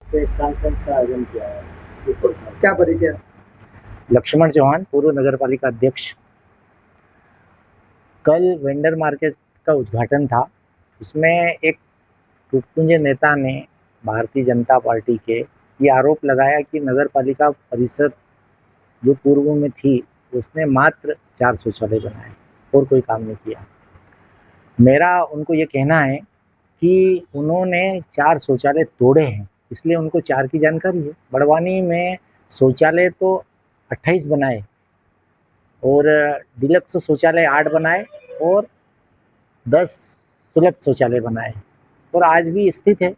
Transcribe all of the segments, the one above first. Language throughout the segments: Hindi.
तो इस कॉन्फ्रेंस का आयोजन किया है, क्या परिचय? लक्ष्मण चौहान, पूर्व नगर पालिका अध्यक्ष। कल वेंडर मार्केट का उद्घाटन था। उसमें एक टुटपुंजे नेता ने भारतीय जनता पार्टी के ये आरोप लगाया कि नगर पालिका परिषद जो पूर्व में थी उसने मात्र 4 शौचालय बनाए और कोई काम नहीं किया। मेरा उनको ये कहना है कि उन्होंने 4 शौचालय तोड़े हैं, इसलिए उनको 4 की जानकारी है। बड़वानी में शौचालय तो 28 बनाए और डिलक्स शौचालय 8 बनाए और 10 सुलभ शौचालय बनाए और आज भी स्थित है।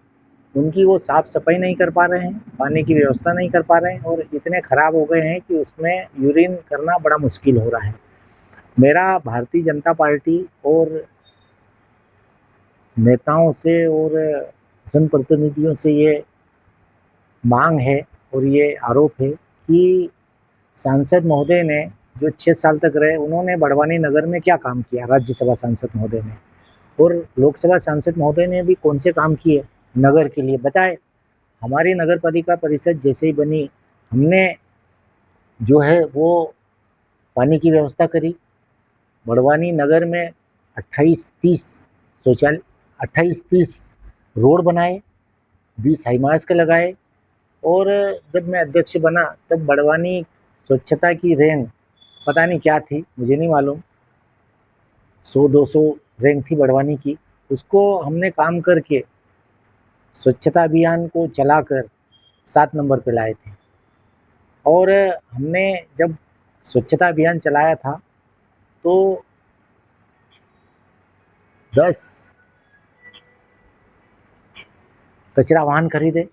उनकी वो साफ सफाई नहीं कर पा रहे हैं, पानी की व्यवस्था नहीं कर पा रहे हैं और इतने खराब हो गए हैं कि उसमें यूरिन करना बड़ा मुश्किल हो रहा है। मेरा भारतीय जनता पार्टी और नेताओं से और जनप्रतिनिधियों से ये मांग है और ये आरोप है कि सांसद महोदय ने जो 6 साल तक रहे, उन्होंने बड़वानी नगर में क्या काम किया, राज्यसभा सांसद महोदय ने, और लोकसभा सांसद महोदय ने भी कौन से काम किए नगर के लिए बताए। हमारी नगर पालिका परिषद जैसे ही बनी, हमने जो है वो पानी की व्यवस्था करी। बड़वानी नगर में 28-30 शौचालय, 28-30 रोड बनाए, 20 हाई मास्क लगाए और जब मैं अध्यक्ष बना तब बड़वानी स्वच्छता की रैंक पता नहीं क्या थी, मुझे नहीं मालूम, 100-200 रैंक थी बड़वानी की। उसको हमने काम करके स्वच्छता अभियान को चलाकर 7 नंबर पे लाए थे। और हमने जब स्वच्छता अभियान चलाया था तो 10 कचरा वाहन खरीदे,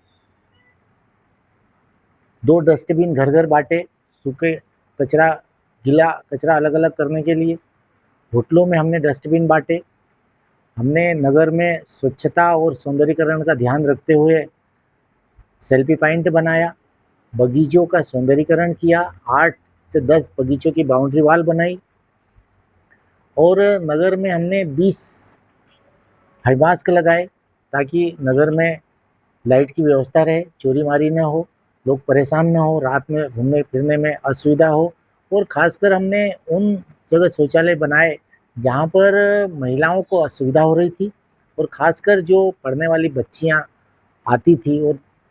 2 डस्टबिन घर घर बांटे, सूखे कचरा गीला कचरा अलग अलग करने के लिए। होटलों में हमने डस्टबिन बांटे। हमने नगर में स्वच्छता और सौंदर्यीकरण का ध्यान रखते हुए सेल्फी पॉइंट बनाया, बगीचों का सौंदर्यीकरण किया, 8 से 10 बगीचों की बाउंड्री वॉल बनाई और नगर में हमने 20 हाई मास्क लगाए ताकि नगर में लाइट की व्यवस्था रहे, चोरी मारी न हो, लोग परेशान न हो, रात में घूमने फिरने में असुविधा हो। और ख़ासकर हमने उन जगह शौचालय बनाए जहाँ पर महिलाओं को असुविधा हो रही थी और ख़ासकर जो पढ़ने वाली बच्चियाँ आती थी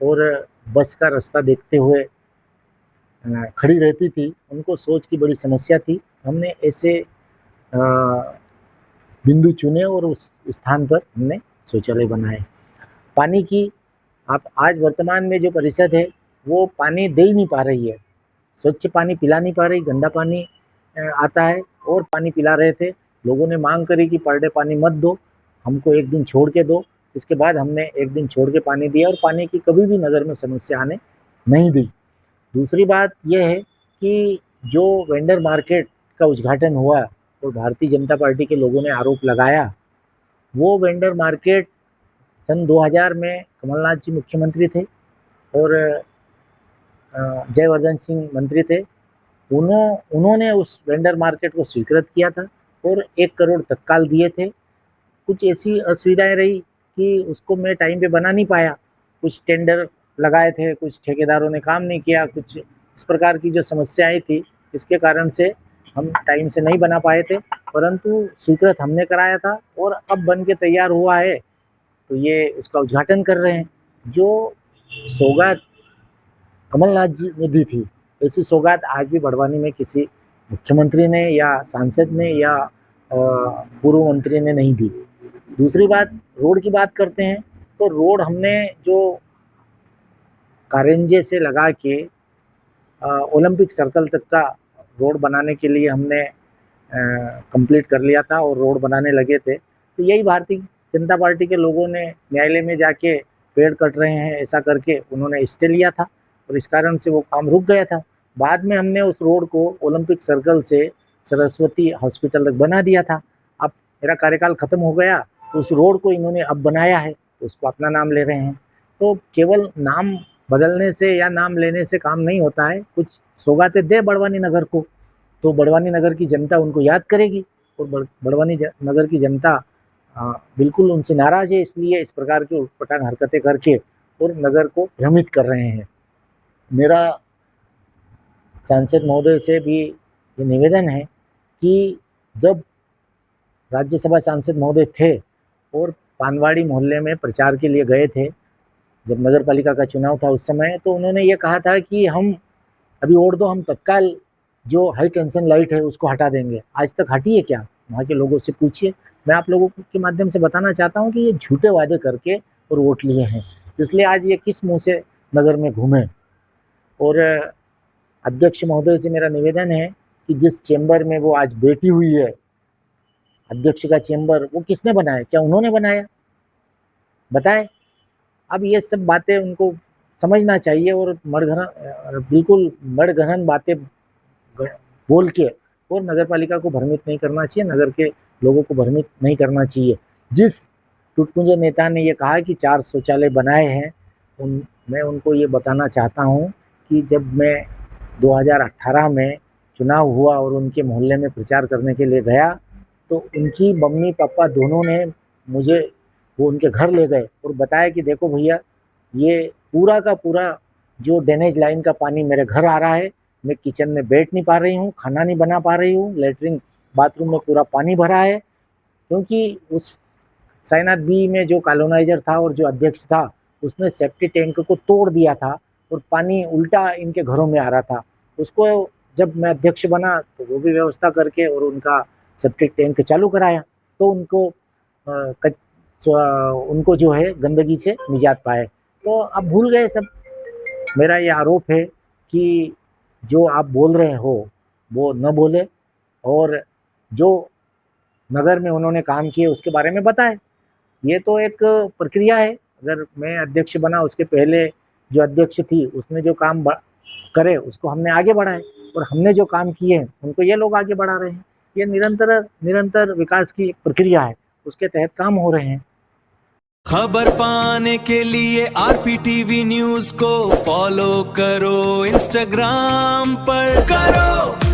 और बस का रास्ता देखते हुए खड़ी रहती थी, उनको शौच की बड़ी समस्या थी। हमने ऐसे बिंदु चुने और उस स्थान पर हमने शौचालय बनाए। पानी की आप आज वर्तमान में जो परिषद है वो पानी दे ही नहीं पा रही है, स्वच्छ पानी पिला नहीं पा रही, गंदा पानी आता है और पानी पिला रहे थे। लोगों ने मांग करी कि पर डे पानी मत दो, हमको एक दिन छोड़ के दो। इसके बाद हमने एक दिन छोड़ के पानी दिया और पानी की कभी भी नगर में समस्या आने नहीं दी। दूसरी बात यह है कि जो वेंडर मार्केट का उद्घाटन हुआ और भारतीय जनता पार्टी के लोगों ने आरोप लगाया, वो वेंडर मार्केट सन 2000 में कमलनाथ जी मुख्यमंत्री थे और जयवर्धन सिंह मंत्री थे। उन्होंने उस वेंडर मार्केट को स्वीकृत किया था और 1 करोड़ तत्काल दिए थे। कुछ ऐसी असुविधाएं रही कि उसको मैं टाइम पे बना नहीं पाया, कुछ टेंडर लगाए थे, कुछ ठेकेदारों ने काम नहीं किया, कुछ इस प्रकार की जो समस्याएं थी, इसके कारण से हम टाइम से नहीं बना पाए थे, परंतु स्वीकृत हमने कराया था और अब बन के तैयार हुआ है तो ये उसका उद्घाटन कर रहे हैं। जो सौगात कमलनाथ जी ने दी थी, ऐसी सौगात आज भी बड़वानी में किसी मुख्यमंत्री ने या सांसद ने या पूर्व मंत्री ने नहीं दी। दूसरी बात, रोड की बात करते हैं तो रोड हमने जो कारंजे से लगा के ओलंपिक सर्कल तक का रोड बनाने के लिए हमने कंप्लीट कर लिया था और रोड बनाने लगे थे। तो यही भारतीय जनता पार्टी के लोगों ने न्यायालय में जाके पेड़ कट रहे हैं ऐसा करके उन्होंने स्टे लिया था और इस कारण से वो काम रुक गया था। बाद में हमने उस रोड को ओलंपिक सर्कल से सरस्वती हॉस्पिटल तक बना दिया था। अब मेरा कार्यकाल ख़त्म हो गया तो उस रोड को इन्होंने अब बनाया है तो उसको अपना नाम ले रहे हैं। तो केवल नाम बदलने से या नाम लेने से काम नहीं होता है, कुछ सौगातें दे बड़वानी नगर को तो बड़वानी नगर की जनता उनको याद करेगी और बड़वानी नगर की जनता बिल्कुल उनसे नाराज़ है, इसलिए इस प्रकार की उटपटांग हरकतें करके और नगर को भ्रमित कर रहे हैं। मेरा सांसद महोदय से भी ये निवेदन है कि जब राज्यसभा सांसद महोदय थे और पानवाड़ी मोहल्ले में प्रचार के लिए गए थे, जब नगर पालिका का चुनाव था उस समय, तो उन्होंने ये कहा था कि हम अभी वोट दो, हम तत्काल जो हाई टेंशन लाइट है उसको हटा देंगे। आज तक हटी है क्या? वहाँ के लोगों से पूछिए। मैं आप लोगों के माध्यम से बताना चाहता हूँ कि ये झूठे वादे करके और वोट लिए हैं, इसलिए आज ये किस मुँह से नगर में घूमे। और अध्यक्ष महोदय से मेरा निवेदन है कि जिस चेंबर में वो आज बैठी हुई है, अध्यक्ष का चेंबर, वो किसने बनाया? क्या उन्होंने बनाया? बताएं। अब ये सब बातें उनको समझना चाहिए और बिल्कुल मड़घड़न बातें बोल के और नगर पालिका को भ्रमित नहीं करना चाहिए, नगर के लोगों को भ्रमित नहीं करना चाहिए। जिस टुटपुंजे नेता ने ये कहा कि 4 शौचालय बनाए हैं, मैं उनको ये बताना चाहता हूँ कि जब मैं 2018 में चुनाव हुआ और उनके मोहल्ले में प्रचार करने के लिए गया, तो उनकी मम्मी पापा दोनों ने मुझे वो उनके घर ले गए और बताया कि देखो भैया, ये पूरा का पूरा जो ड्रेनेज लाइन का पानी मेरे घर आ रहा है, मैं किचन में बैठ नहीं पा रही हूँ, खाना नहीं बना पा रही हूँ, लेटरिन बाथरूम में पूरा पानी भरा है। क्योंकि उस साइनाथ बी में जो कॉलोनाइजर था और जो अध्यक्ष था, उसने सेफ्टी टैंक को तोड़ दिया था और पानी उल्टा इनके घरों में आ रहा था। उसको जब मैं अध्यक्ष बना तो वो भी व्यवस्था करके और उनका सेप्टिक टैंक चालू कराया, तो उनको जो है गंदगी से निजात पाए। तो अब भूल गए सब। मेरा ये आरोप है कि जो आप बोल रहे हो वो न बोले और जो नगर में उन्होंने काम किए उसके बारे में बताएं। ये तो एक प्रक्रिया है। अगर मैं अध्यक्ष बना, उसके पहले जो अध्यक्ष थी उसने जो काम करे उसको हमने आगे बढ़ाए और हमने जो काम किए हैं उनको ये लोग आगे बढ़ा रहे हैं। ये निरंतर विकास की एक प्रक्रिया है, उसके तहत काम हो रहे हैं। खबर पाने के लिए RPTV न्यूज़ को फॉलो करो, इंस्टाग्राम पर करो